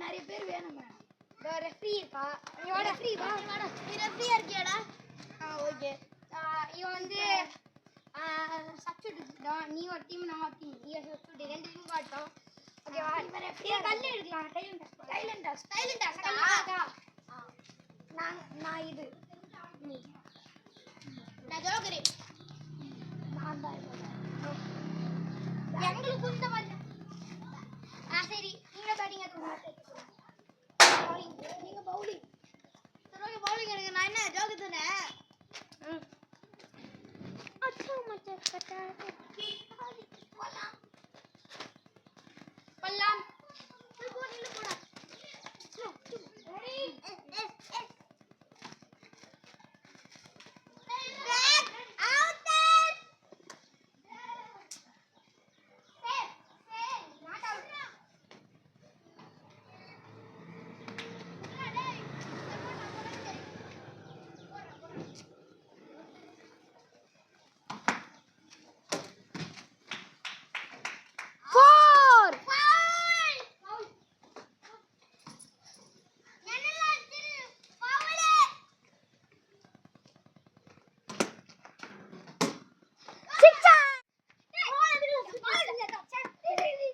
நிறைய பேர் வேணும் ரெஃப்ரி இருக்கா ரெஃப்ரி வா நீ ரெஃப்ரியா இருக்கியாடா ஓகே இவன் வந்து சப்ஸ்டிட்யூட் நீ ஒரு டீம் நான் ஒரு டீம் நீ சப்ஸ்டிட்யூட் ரெண்டு டீம் காட்டும் ஓகேவா இவன் ரெஃப்ரியா கல்ல எடுக்கலாம் டைலண்டா நான் இது நீ நான் ஜோகரி நான் தான் எங்களுக்கு இந்த மாதிரி சரி நீங்க பேட்டிங் நீங்க பவுலிங் சரி பவுலிங் எடுங்க நான் என்ன ஜோக்கு தானே अच्छा मचा कटा पल्लम चल बोल नीले पड़ा रेडी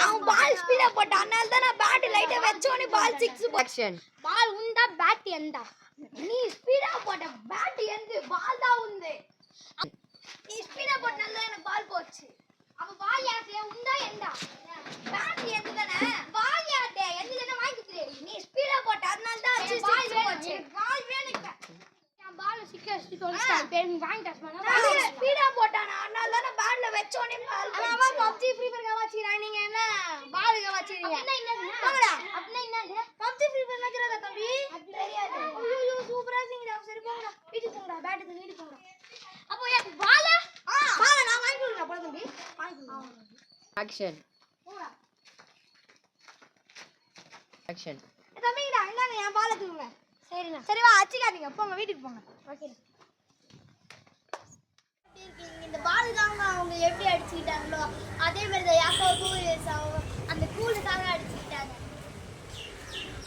அவன் பால் ஸ்பீடா போட்டான் அதனால தான் நான் பேட் லைட்டா வெச்சோனே பால் 6 ஆக்ஷன் பால் உண்டா பேட் எண்டா நீ ஸ்பீடா போட்ட பேட் எந்து பால் தான் உண்டு நீ ஸ்பீடா போட்டனால தான் எனக்கு பால் போச்சு அப்ப பால் யார்ட்டே உண்டா எண்டா பேட் எந்து தானே பால் யார்ட்டே எந்து தானே வாங்கிக்கிறே நீ ஸ்பீடா போட்ட அதனால தான் பால் போச்சு பால் வேணுங்க நான் பால் சிக்கஸ்டி தோல்ஸ்டா பேன் வாங்கிட்டாஸ் பண்ணா ஸ்பீடா போட்டானா அதனால தான் பேட்ல வெச்சோனே பால் அவன் PUBG ஃப்ரீ ஃபயர் கவாச்சிரான் நீங்க என்ன பால் கவாச்சிரீங்க என்ன போங்கடா அப்பனா என்னது PUBG ஃப்ரீ ஃபயர் நச்சறதா தம்பி அது தெரியாது ஐயோ சூப்பரா இருக்கீங்கடா சரி போங்கடா வீட்டுக்கு போங்கடா பேட் எடுத்து வீட்டுக்கு போங்கடா அப்போ ஏ பால் பால் நான் வாங்கி கொடுறேன் போடா தம்பி வாங்கி கொடு ஆக்ஷன் போடா ஆக்ஷன் தம்பிடா இந்தாங்க என் பால் எடுத்துங்க சரிண்ணா சரி வா அச்சிக்காதீங்க போங்க வீட்டுக்கு போங்க ஓகே இந்த பால் தாங்க அவங்க எப்படி அடிச்சுக்கிட்டாங்களோ அதே மாதிரி தான் யாக்கோபு அந்த கூலுக்காக அடிச்சுக்கிட்டாங்க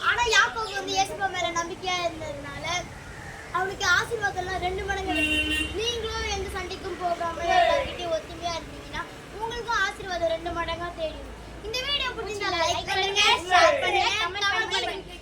ஆனா யாக்கோபு வந்து இயேசுப்பா மேல நம்பிக்கையா இருந்ததுனால அவனுக்கு ஆசீர்வாதம்லாம் 2 மடங்கு நீங்களும் எந்த சண்டைக்கும் போகாம எல்லார்கிட்டயும் ஒத்துமையா இருந்தீங்கன்னா உங்களுக்கும் ஆசீர்வாதம் 2 மடங்கா தெரியும் இந்த வீடியோ பிடிச்சிருந்தா லைக் பண்ணுங்க ஷேர் பண்ணுங்க கமெண்ட் பண்ணுங்க